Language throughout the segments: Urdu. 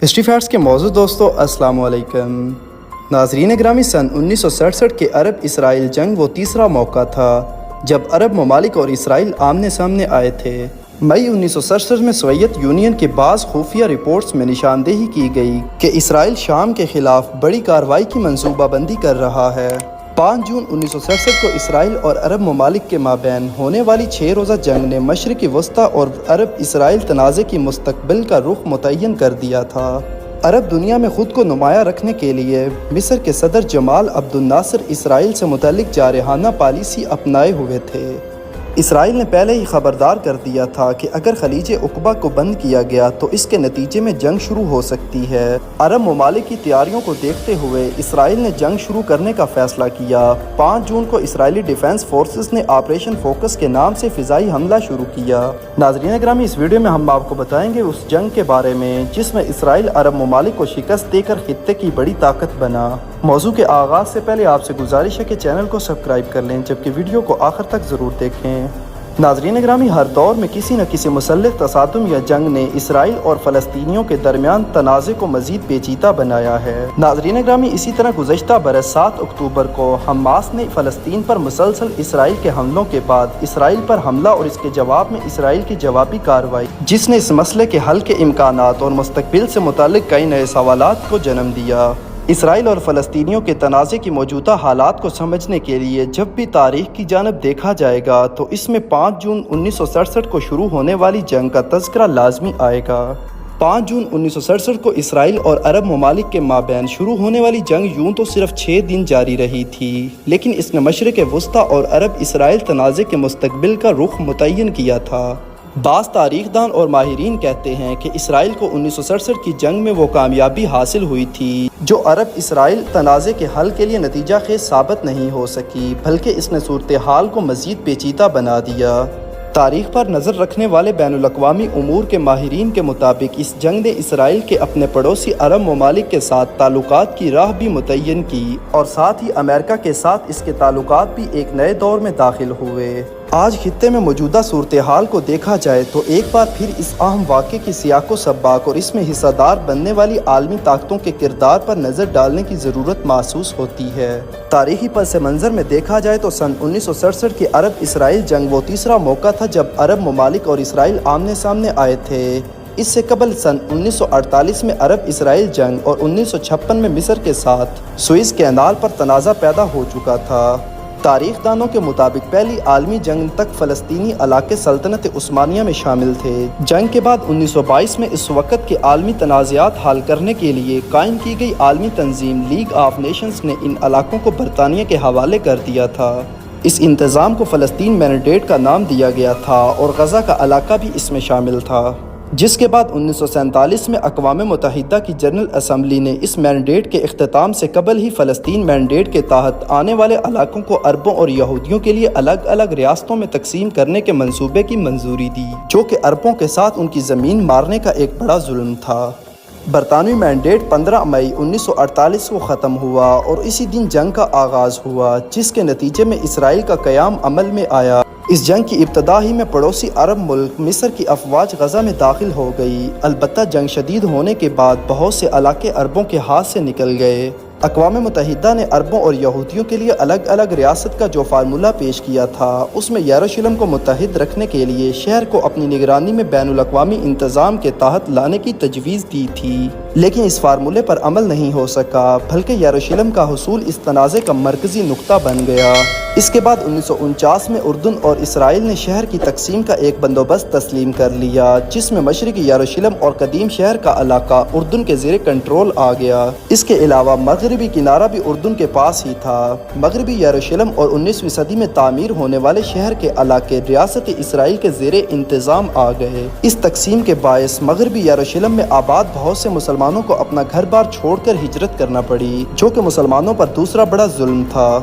ہسٹری فیکٹس کے موضوع دوستو السلام علیکم ناظرین گرامی، سن 1967 کے عرب اسرائیل جنگ وہ تیسرا موقع تھا جب عرب ممالک اور اسرائیل آمنے سامنے آئے تھے۔ مئی 1967 میں سوویت یونین کے بعض خفیہ رپورٹس میں نشاندہی کی گئی کہ اسرائیل شام کے خلاف بڑی کارروائی کی منصوبہ بندی کر رہا ہے۔ 5 جون 1967 کو اسرائیل اور عرب ممالک کے مابین ہونے والی 6 روزہ جنگ نے مشرق وسطیٰ اور عرب اسرائیل تنازع کی مستقبل کا رخ متعین کر دیا تھا۔ عرب دنیا میں خود کو نمایاں رکھنے کے لیے مصر کے صدر جمال عبد الناصر اسرائیل سے متعلق جارحانہ پالیسی اپنائے ہوئے تھے۔ اسرائیل نے پہلے ہی خبردار کر دیا تھا کہ اگر خلیج عقبہ کو بند کیا گیا تو اس کے نتیجے میں جنگ شروع ہو سکتی ہے۔ عرب ممالک کی تیاریوں کو دیکھتے ہوئے اسرائیل نے جنگ شروع کرنے کا فیصلہ کیا۔ 5 جون کو اسرائیلی ڈیفنس فورسز نے آپریشن فوکس کے نام سے فضائی حملہ شروع کیا۔ ناظرین گرامی، اس ویڈیو میں ہم آپ کو بتائیں گے اس جنگ کے بارے میں جس میں اسرائیل عرب ممالک کو شکست دے کر خطے کی بڑی طاقت بنا۔ موضوع کے آغاز سے پہلے آپ سے گزارش ہے کہ چینل کو سبسکرائب کر لیں جبکہ ویڈیو کو آخر تک ضرور دیکھیں۔ ناظرین گرامی، ہر دور میں کسی نہ کسی مسلح تصادم یا جنگ نے اسرائیل اور فلسطینیوں کے درمیان تنازع کو مزید پیچیدہ بنایا ہے۔ ناظرین گرامی، اسی طرح گزشتہ برس 7 اکتوبر کو حماس نے فلسطین پر مسلسل اسرائیل کے حملوں کے بعد اسرائیل پر حملہ اور اس کے جواب میں اسرائیل کی جوابی کارروائی، جس نے اس مسئلے کے حل کے امکانات اور مستقبل سے متعلق کئی نئے سوالات کو جنم دیا۔ اسرائیل اور فلسطینیوں کے تنازع کی موجودہ حالات کو سمجھنے کے لیے جب بھی تاریخ کی جانب دیکھا جائے گا تو اس میں 5 جون 1967 کو شروع ہونے والی جنگ کا تذکرہ لازمی آئے گا۔ 5 جون 1967 کو اسرائیل اور عرب ممالک کے مابین شروع ہونے والی جنگ یوں تو صرف 6 دن جاری رہی تھی، لیکن اس نے مشرق وسطیٰ اور عرب اسرائیل تنازع کے مستقبل کا رخ متعین کیا تھا۔ بعض تاریخ دان اور ماہرین کہتے ہیں کہ اسرائیل کو 1967 کی جنگ میں وہ کامیابی حاصل ہوئی تھی جو عرب اسرائیل تنازع کے حل کے لیے نتیجہ خیز ثابت نہیں ہو سکی، بلکہ اس نے صورتحال کو مزید پیچیدہ بنا دیا۔ تاریخ پر نظر رکھنے والے بین الاقوامی امور کے ماہرین کے مطابق اس جنگ نے اسرائیل کے اپنے پڑوسی عرب ممالک کے ساتھ تعلقات کی راہ بھی متعین کی اور ساتھ ہی امریکہ کے ساتھ اس کے تعلقات بھی ایک نئے دور میں داخل ہوئے۔ آج خطے میں موجودہ صورتحال کو دیکھا جائے تو ایک بار پھر اس اہم واقعے کی سیاق و سباق اور اس میں حصہ دار بننے والی عالمی طاقتوں کے کردار پر نظر ڈالنے کی ضرورت محسوس ہوتی ہے۔ تاریخی پس منظر میں دیکھا جائے تو سن 1967 کی عرب اسرائیل جنگ وہ تیسرا موقع تھا جب عرب ممالک اور اسرائیل آمنے سامنے آئے تھے۔ اس سے قبل سن 1948 میں عرب اسرائیل جنگ اور 1956 میں مصر کے ساتھ سوئز کینال پر تنازع پیدا ہو چکا تھا۔ تاریخ دانوں کے مطابق پہلی عالمی جنگ تک فلسطینی علاقے سلطنت عثمانیہ میں شامل تھے۔ جنگ کے بعد 1922 میں اس وقت کے عالمی تنازعات حل کرنے کے لیے قائم کی گئی عالمی تنظیم لیگ آف نیشنز نے ان علاقوں کو برطانیہ کے حوالے کر دیا تھا۔ اس انتظام کو فلسطین مینڈیٹ کا نام دیا گیا تھا اور غزہ کا علاقہ بھی اس میں شامل تھا، جس کے بعد 1947 میں اقوام متحدہ کی جنرل اسمبلی نے اس مینڈیٹ کے اختتام سے قبل ہی فلسطین مینڈیٹ کے تحت آنے والے علاقوں کو عربوں اور یہودیوں کے لیے الگ الگ ریاستوں میں تقسیم کرنے کے منصوبے کی منظوری دی، جو کہ عربوں کے ساتھ ان کی زمین مارنے کا ایک بڑا ظلم تھا۔ برطانوی مینڈیٹ 15 مئی 1948 کو ختم ہوا اور اسی دن جنگ کا آغاز ہوا، جس کے نتیجے میں اسرائیل کا قیام عمل میں آیا۔ اس جنگ کی ابتدا ہی میں پڑوسی عرب ملک مصر کی افواج غزہ میں داخل ہو گئی، البتہ جنگ شدید ہونے کے بعد بہت سے علاقے عربوں کے ہاتھ سے نکل گئے۔ اقوام متحدہ نے عربوں اور یہودیوں کے لیے الگ الگ ریاست کا جو فارمولہ پیش کیا تھا، اس میں یروشلم کو متحد رکھنے کے لیے شہر کو اپنی نگرانی میں بین الاقوامی انتظام کے تحت لانے کی تجویز دی تھی، لیکن اس فارمولے پر عمل نہیں ہو سکا، بلکہ یروشلم کا حصول اس تنازع کا مرکزی نقطہ بن گیا۔ اس کے بعد 1949 میں اردن اور اسرائیل نے شہر کی تقسیم کا ایک بندوبست تسلیم کر لیا، جس میں مشرقی یروشلم اور قدیم شہر کا علاقہ اردن کے زیر کنٹرول آ گیا۔ اس کے علاوہ مغربی کنارہ بھی اردن کے پاس ہی تھا۔ مغربی یروشلم اور 19ویں صدی میں تعمیر ہونے والے شہر کے علاقے ریاست اسرائیل کے زیر انتظام آ گئے۔ اس تقسیم کے باعث مغربی یروشلم میں آباد بہت سے مسلمانوں کو اپنا گھر بار چھوڑ کر ہجرت کرنا پڑی، جو کہ مسلمانوں پر دوسرا بڑا ظلم تھا۔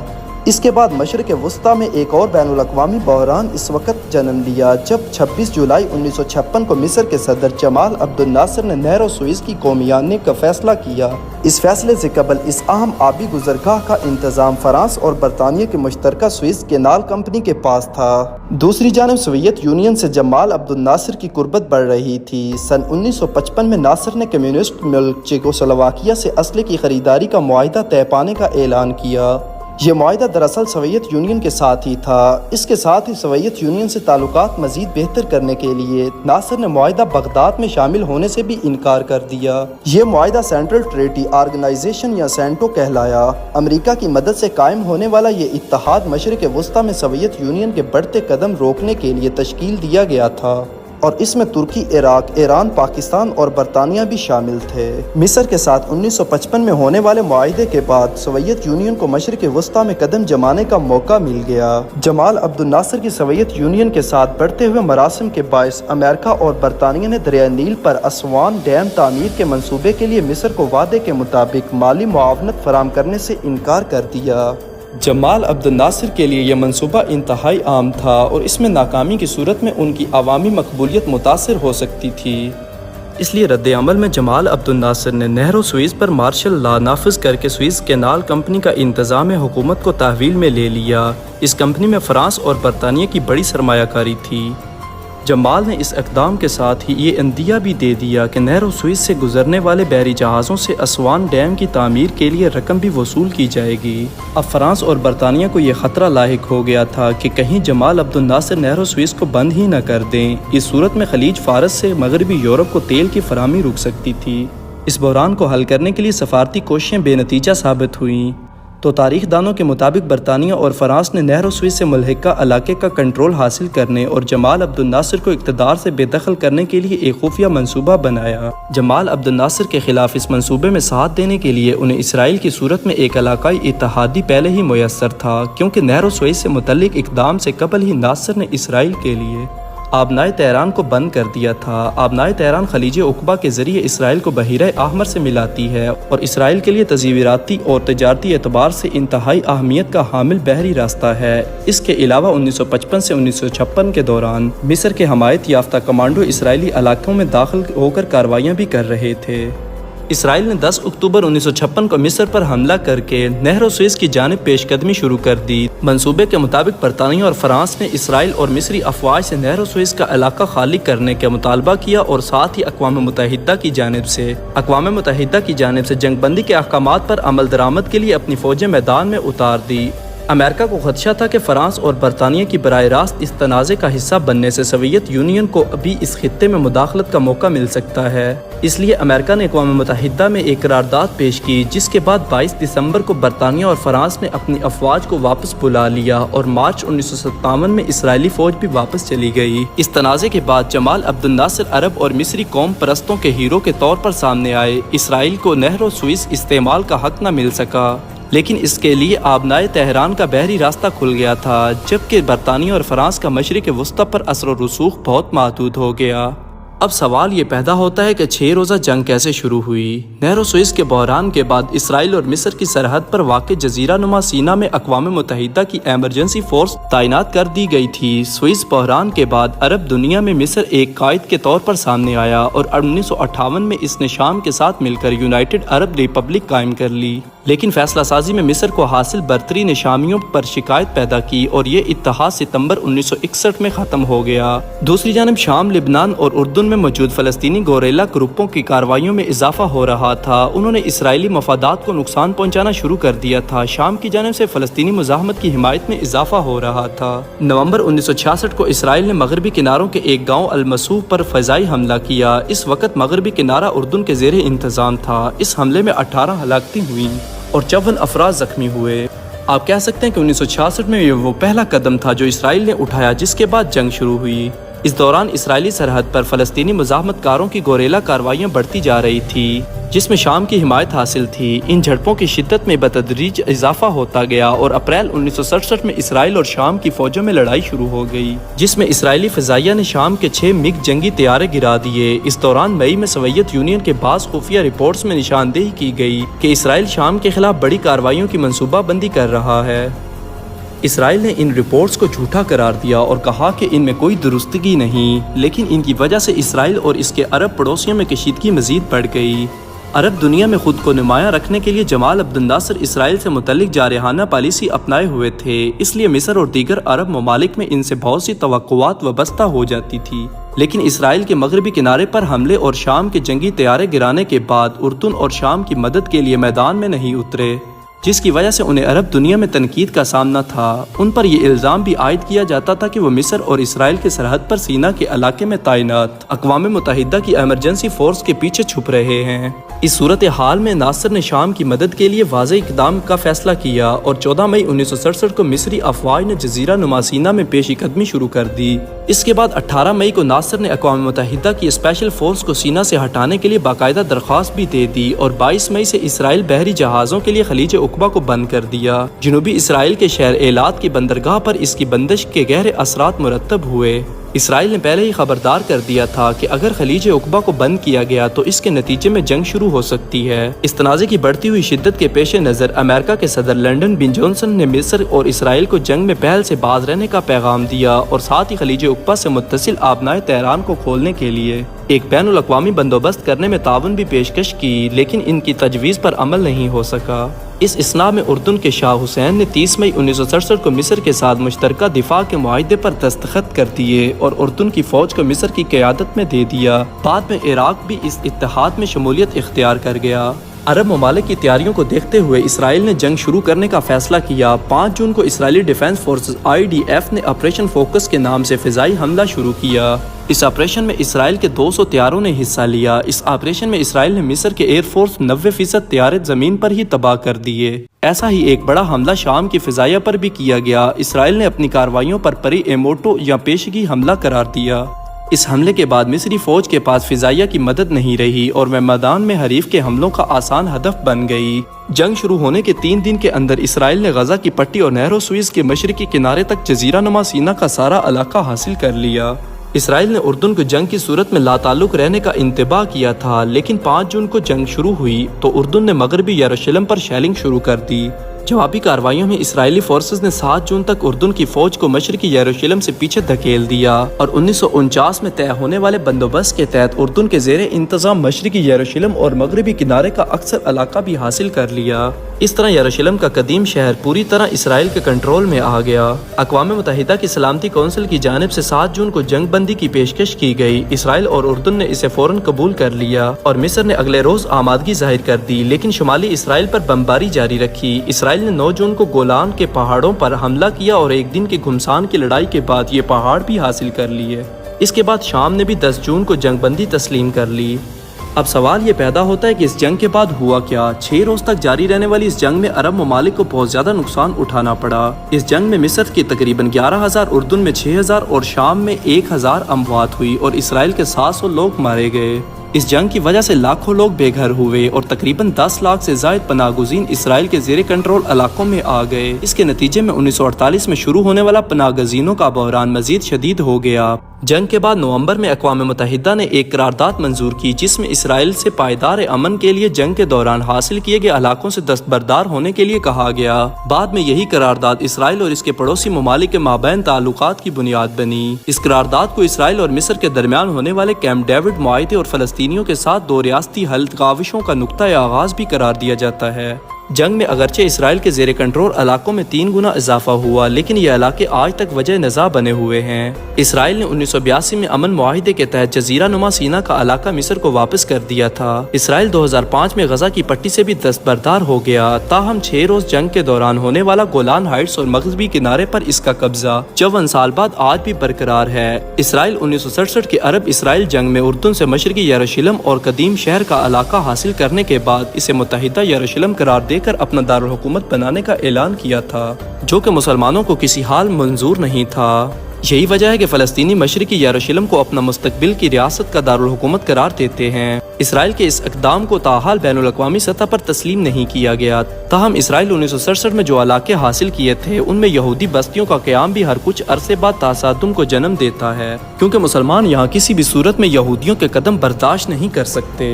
اس کے بعد مشرق وسطیٰ میں ایک اور بین الاقوامی بحران اس وقت جنم لیا جب 26 جولائی 1956 کو مصر کے صدر جمال عبد الناصر نے نہر و سوئز کی قومیانیت کا فیصلہ کیا۔ اس فیصلے سے قبل اس اہم آبی گزرگاہ کا انتظام فرانس اور برطانیہ کی مشترکہ سوئز کینال کمپنی کے پاس تھا۔ دوسری جانب سوویت یونین سے جمال عبد الناصر کی قربت بڑھ رہی تھی۔ سن 1955 میں ناصر نے کمیونسٹ ملک چیکوسلواکیہ سے اسلحے کی خریداری کا معاہدہ طے پانے کا اعلان کیا۔ یہ معاہدہ دراصل سوویت یونین کے ساتھ ہی تھا۔ اس کے ساتھ ہی سوویت یونین سے تعلقات مزید بہتر کرنے کے لیے ناصر نے معاہدہ بغداد میں شامل ہونے سے بھی انکار کر دیا۔ یہ معاہدہ سینٹرل ٹریٹی آرگنائزیشن یا سینٹو کہلایا۔ امریکہ کی مدد سے قائم ہونے والا یہ اتحاد مشرق وسطیٰ میں سوویت یونین کے بڑھتے قدم روکنے کے لیے تشکیل دیا گیا تھا اور اس میں ترکی، عراق، ایران، پاکستان اور برطانیہ بھی شامل تھے۔ مصر کے ساتھ 1955 میں ہونے والے معاہدے کے بعد سوویت یونین کو مشرق وسطیٰ میں قدم جمانے کا موقع مل گیا۔ جمال عبد الناصر کی سوویت یونین کے ساتھ بڑھتے ہوئے مراسم کے باعث امریکہ اور برطانیہ نے دریائے نیل پر اسوان ڈیم تعمیر کے منصوبے کے لیے مصر کو وعدے کے مطابق مالی معاونت فراہم کرنے سے انکار کر دیا۔ جمال عبد الناصر کے لیے یہ منصوبہ انتہائی عام تھا اور اس میں ناکامی کی صورت میں ان کی عوامی مقبولیت متاثر ہو سکتی تھی۔ اس لیے رد عمل میں جمال عبد الناصر نے نہر و سوئز پر مارشل لا نافذ کر کے سوئز کینال کمپنی کا انتظام حکومت کو تحویل میں لے لیا۔ اس کمپنی میں فرانس اور برطانیہ کی بڑی سرمایہ کاری تھی۔ جمال نے اس اقدام کے ساتھ ہی یہ عندیہ بھی دے دیا کہ نہر و سوئز سے گزرنے والے بحری جہازوں سے اسوان ڈیم کی تعمیر کے لیے رقم بھی وصول کی جائے گی۔ اب فرانس اور برطانیہ کو یہ خطرہ لاحق ہو گیا تھا کہ کہیں جمال عبد الناصر نہر و سوئز کو بند ہی نہ کر دیں۔ اس صورت میں خلیج فارس سے مغربی یورپ کو تیل کی فراہمی رک سکتی تھی۔ اس بحران کو حل کرنے کے لیے سفارتی کوششیں بے نتیجہ ثابت ہوئیں، تو تاریخ دانوں کے مطابق برطانیہ اور فرانس نے نہر و سوئز سے ملحقہ علاقے کا کنٹرول حاصل کرنے اور جمال عبد الناصر کو اقتدار سے بے دخل کرنے کے لیے ایک خفیہ منصوبہ بنایا۔ جمال عبد الناصر کے خلاف اس منصوبے میں ساتھ دینے کے لیے انہیں اسرائیل کی صورت میں ایک علاقائی اتحادی پہلے ہی میسر تھا، کیونکہ نہر و سوئز سے متعلق اقدام سے قبل ہی ناصر نے اسرائیل کے لیے آبنائے تہران کو بند کر دیا تھا۔ آبنائے تہران خلیج عقبہ کے ذریعے اسرائیل کو بحیرہ احمر سے ملاتی ہے اور اسرائیل کے لیے تصویراتی اور تجارتی اعتبار سے انتہائی اہمیت کا حامل بحری راستہ ہے۔ اس کے علاوہ 1955 سے 1956 کے دوران مصر کے حمایت یافتہ کمانڈو اسرائیلی علاقوں میں داخل ہو کر کارروائیاں بھی کر رہے تھے۔ اسرائیل نے 10 اکتوبر 1956 کو مصر پر حملہ کر کے نہر و سوئز کی جانب پیش قدمی شروع کر دی۔ منصوبے کے مطابق برطانیہ اور فرانس نے اسرائیل اور مصری افواج سے نہر و سوئز کا علاقہ خالی کرنے کا مطالبہ کیا اور ساتھ ہی اقوام متحدہ کی جانب سے جنگ بندی کے احکامات پر عمل درآمد کے لیے اپنی فوجیں میدان میں اتار دی۔ امریکہ کو خدشہ تھا کہ فرانس اور برطانیہ کی براہ راست اس تنازع کا حصہ بننے سے سوویت یونین کو ابھی اس خطے میں مداخلت کا موقع مل سکتا ہے۔ اس لیے امریکہ نے اقوام متحدہ میں ایک قرارداد پیش کی، جس کے بعد 22 دسمبر کو برطانیہ اور فرانس نے اپنی افواج کو واپس بلا لیا اور مارچ 1957 میں اسرائیلی فوج بھی واپس چلی گئی۔ اس تنازع کے بعد جمال عبد الناصر عرب اور مصری قوم پرستوں کے ہیرو کے طور پر سامنے آئے۔ اسرائیل کو نہر و سوئز استعمال کا حق نہ مل سکا، لیکن اس کے لیے آبنائے تہران کا بحری راستہ کھل گیا تھا، جبکہ برطانیہ اور فرانس کا مشرق وسطیٰ پر اثر و رسوخ بہت محدود ہو گیا۔ اب سوال یہ پیدا ہوتا ہے کہ 6 روزہ جنگ کیسے شروع ہوئی؟ نہر و سوئز کے بحران کے بعد اسرائیل اور مصر کی سرحد پر واقع جزیرہ نما سینا میں اقوام متحدہ کی ایمرجنسی فورس تعینات کر دی گئی تھی۔ سوئز بحران کے بعد عرب دنیا میں مصر ایک قائد کے طور پر سامنے آیا اور 1958 میں اس نے شام کے ساتھ مل کر یونائٹڈ عرب ریپبلک قائم کر لی، لیکن فیصلہ سازی میں مصر کو حاصل برتری نے شامیوں پر شکایت پیدا کی اور یہ اتحاد ستمبر 1961 میں ختم ہو گیا۔ دوسری جانب شام، لبنان اور اردن میں موجود فلسطینی گوریلا گروپوں کی کارروائیوں میں اضافہ ہو رہا تھا۔ انہوں نے اسرائیلی مفادات کو نقصان پہنچانا شروع کر دیا تھا۔ شام کی جانب سے فلسطینی مزاحمت کی حمایت میں اضافہ ہو رہا تھا۔ نومبر 1966 کو اسرائیل نے مغربی کناروں کے ایک گاؤں المسوح پر فضائی حملہ کیا۔ اس وقت مغربی کنارہ اردن کے زیر انتظام تھا۔ اس حملے میں 18 ہلاکتیں ہوئیں اور 54 افراد زخمی ہوئے۔ آپ کہہ سکتے ہیں کہ 1966 میں یہ وہ پہلا قدم تھا جو اسرائیل نے اٹھایا، جس کے بعد جنگ شروع ہوئی۔ اس دوران اسرائیلی سرحد پر فلسطینی مزاحمت کاروں کی گوریلا کارروائیاں بڑھتی جا رہی تھی، جس میں شام کی حمایت حاصل تھی۔ ان جھڑپوں کی شدت میں بتدریج اضافہ ہوتا گیا اور اپریل 1967 میں اسرائیل اور شام کی فوجوں میں لڑائی شروع ہو گئی، جس میں اسرائیلی فضائیہ نے شام کے 6 MiG جنگی طیارے گرا دیے۔ اس دوران مئی میں سوویت یونین کے بعض خفیہ رپورٹس میں نشاندہی کی گئی کہ اسرائیل شام کے خلاف بڑی کارروائیوں کی منصوبہ بندی کر رہا ہے۔ اسرائیل نے ان رپورٹس کو جھوٹا قرار دیا اور کہا کہ ان میں کوئی درستگی نہیں، لیکن ان کی وجہ سے اسرائیل اور اس کے عرب پڑوسیوں میں کشیدگی مزید بڑھ گئی۔ عرب دنیا میں خود کو نمایاں رکھنے کے لیے جمال عبد الناصر اسرائیل سے متعلق جارحانہ پالیسی اپنائے ہوئے تھے، اس لیے مصر اور دیگر عرب ممالک میں ان سے بہت سی توقعات وابستہ ہو جاتی تھی۔ لیکن اسرائیل کے مغربی کنارے پر حملے اور شام کے جنگی طیارے گرانے کے بعد اردن اور شام کی مدد کے لیے میدان میں نہیں اترے، جس کی وجہ سے انہیں عرب دنیا میں تنقید کا سامنا تھا۔ ان پر یہ الزام بھی عائد کیا جاتا تھا کہ وہ مصر اور اسرائیل کے سرحد پر سینا کے علاقے میں تعینات اقوام متحدہ کی ایمرجنسی فورس کے پیچھے چھپ رہے ہیں۔ اس صورتحال میں ناصر نے شام کی مدد کے لیے واضح اقدام کا فیصلہ کیا اور 14 مئی 1967 کو مصری افواج نے جزیرہ نما سینا میں پیشی قدمی شروع کر دی۔ اس کے بعد 18 مئی کو ناصر نے اقوام متحدہ کی اسپیشل فورس کو سینا سے ہٹانے کے لیے باقاعدہ درخواست بھی دے دی اور 22 مئی سے اسرائیل بحری جہازوں کے لیے خلیج عقبہ کو بند کر دیا۔ جنوبی اسرائیل کے شہر ایلات کی بندرگاہ پر اس کی بندش کے گہرے اثرات مرتب ہوئے۔ اسرائیل نے پہلے ہی خبردار کر دیا تھا کہ اگر خلیج عقبہ کو بند کیا گیا تو اس کے نتیجے میں جنگ شروع ہو سکتی ہے۔ اس تنازع کی بڑھتی ہوئی شدت کے پیش نظر امریکہ کے صدر لنڈن بن جانسن نے مصر اور اسرائیل کو جنگ میں پہل سے باز رہنے کا پیغام دیا اور ساتھ ہی خلیج عقبہ سے متصل آبنائے تہران کو کھولنے کے لیے ایک بین الاقوامی بندوبست کرنے میں تعاون بھی پیشکش کی، لیکن ان کی تجویز پر عمل نہیں ہو سکا۔ اس اثنا میں اردن کے شاہ حسین نے 30 مئی 1967 کو مصر کے ساتھ مشترکہ دفاع کے معاہدے پر دستخط کر دیے اور اردن کی فوج کو مصر کی قیادت میں دے دیا۔ بعد میں عراق بھی اس اتحاد میں شمولیت اختیار کر گیا۔ عرب ممالک کی تیاریوں کو دیکھتے ہوئے اسرائیل نے جنگ شروع کرنے کا فیصلہ کیا۔ 5 جون کو اسرائیلی ڈیفنس فورسز IDF نے آپریشن فوکس کے نام سے فضائی حملہ شروع کیا۔ اس آپریشن میں اسرائیل کے 200 طیاروں نے حصہ لیا۔ اس آپریشن میں اسرائیل نے مصر کے ایئر فورس 90% طیارے زمین پر ہی تباہ کر دیے۔ ایسا ہی ایک بڑا حملہ شام کی فضائیہ پر بھی کیا گیا۔ اسرائیل نے اپنی کارروائیوں پر پری ایموٹو یا پیشگی حملہ قرار دیا۔ اس حملے کے بعد مصری فوج کے پاس فضائیہ کی مدد نہیں رہی اور وہ میدان میں حریف کے حملوں کا آسان ہدف بن گئی۔ جنگ شروع ہونے کے 3 دن کے اندر اسرائیل نے غزہ کی پٹی اور نہر سوئز کے مشرقی کنارے تک جزیرہ نما سینا کا سارا علاقہ حاصل کر لیا۔ اسرائیل نے اردن کو جنگ کی صورت میں لاتعلق رہنے کا انتباہ کیا تھا، لیکن 5 جون کو جنگ شروع ہوئی تو اردن نے مغربی یروشلم پر شیلنگ شروع کر دی۔ جوابی کارروائیوں میں اسرائیلی فورسز نے 7 جون تک اردن کی فوج کو مشرقی یروشلم سے پیچھے دھکیل دیا اور 1949 میں طے ہونے والے بندوبست کے تحت اردن کے زیر انتظام مشرقی یروشلم اور مغربی کنارے کا اکثر علاقہ بھی حاصل کر لیا۔ اس طرح یروشلم کا قدیم شہر پوری طرح اسرائیل کے کنٹرول میں آ گیا۔ اقوام متحدہ کی سلامتی کونسل کی جانب سے 7 جون کو جنگ بندی کی پیشکش کی گئی۔ اسرائیل اور اردن نے اسے فوراً قبول کر لیا اور مصر نے اگلے روز آمادگی ظاہر کر دی، لیکن شمالی اسرائیل پر بمباری جاری رکھی۔ اسرائیل نے 9 جون کو گولان کے پہاڑوں پر حملہ کیا اور ایک دن کے گھمسان کی لڑائی کے بعد یہ پہاڑ بھی حاصل کر لیے۔ اس کے بعد شام نے بھی 10 جون کو جنگ بندی تسلیم کر لی۔ اب سوال یہ پیدا ہوتا ہے کہ اس جنگ کے بعد ہوا کیا؟ 6 روز تک جاری رہنے والی اس جنگ میں عرب ممالک کو بہت زیادہ نقصان اٹھانا پڑا۔ اس جنگ میں مصر کی تقریباً 11,000، اردن میں 6,000 اور شام میں 1,000 اموات ہوئی اور اسرائیل کے 700 لوگ مارے گئے۔ اس جنگ کی وجہ سے لاکھوں لوگ بے گھر ہوئے اور تقریباً 10 لاکھ سے زائد پناہ گزین اسرائیل کے زیر کنٹرول علاقوں میں آ گئے۔ اس کے نتیجے میں 1948 میں شروع ہونے والا پناہ گزینوں کا بحران مزید شدید ہو گیا۔ جنگ کے بعد نومبر میں اقوام متحدہ نے ایک قرارداد منظور کی جس میں اسرائیل سے پائیدار امن کے لیے جنگ کے دوران حاصل کیے گئے علاقوں سے دستبردار ہونے کے لیے کہا گیا۔ بعد میں یہی قرارداد اسرائیل اور اس کے پڑوسی ممالک کے مابین تعلقات کی بنیاد بنی۔ اس قرارداد کو اسرائیل اور مصر کے درمیان ہونے والے کیمپ ڈیوڈ معاہدے اور فلسطینیوں کے ساتھ 2 ریاستی حل کاوشوں کا نقطۂ آغاز بھی قرار دیا جاتا ہے۔ جنگ میں اگرچہ اسرائیل کے زیر کنٹرول علاقوں میں 3 گنا اضافہ ہوا، لیکن یہ علاقے آج تک وجہ نزاع بنے ہوئے ہیں۔ اسرائیل نے 1982 میں امن معاہدے کے تحت جزیرہ نما سینا کا علاقہ مصر کو واپس کر دیا تھا۔ اسرائیل 2005 میں غزہ کی پٹی سے بھی دستبردار ہو گیا، تاہم 6 روز جنگ کے دوران ہونے والا گولان ہائٹس اور مغربی کنارے پر اس کا قبضہ 54 سال بعد آج بھی برقرار ہے۔ اسرائیل 1967 کے عرب اسرائیل جنگ میں اردن سے مشرقی یروشلم اور قدیم شہر کا علاقہ حاصل کرنے کے بعد اسے متحدہ یروشلم قرار دے کر اپنا دارالحکومت بنانے کا اعلان کیا تھا، جو کہ مسلمانوں کو کسی حال منظور نہیں تھا۔ یہی وجہ ہے کہ فلسطینی مشرقی یروشلم کو اپنا مستقبل کی ریاست کا دارالحکومت قرار دیتے ہیں۔ اسرائیل کے اس اقدام کو تاحال بین الاقوامی سطح پر تسلیم نہیں کیا گیا، تاہم اسرائیل 1967 میں جو علاقے حاصل کیے تھے ان میں یہودی بستیوں کا قیام بھی ہر کچھ عرصے بعد تصادم کو جنم دیتا ہے، کیونکہ مسلمان یہاں کسی بھی صورت میں یہودیوں کے قدم برداشت نہیں کر سکتے۔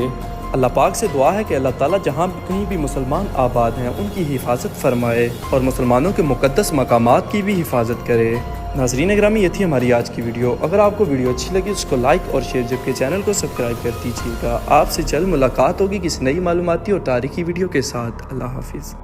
اللہ پاک سے دعا ہے کہ اللہ تعالیٰ جہاں کہیں بھی مسلمان آباد ہیں ان کی حفاظت فرمائے اور مسلمانوں کے مقدس مقامات کی بھی حفاظت کرے۔ ناظرین گرامی، یہ تھی ہماری آج کی ویڈیو۔ اگر آپ کو ویڈیو اچھی لگی اس کو لائک اور شیئر، جبکہ چینل کو سبسکرائب کر دیجیے گا۔ آپ سے جلد ملاقات ہوگی کسی نئی معلوماتی اور تاریخی ویڈیو کے ساتھ۔ اللہ حافظ۔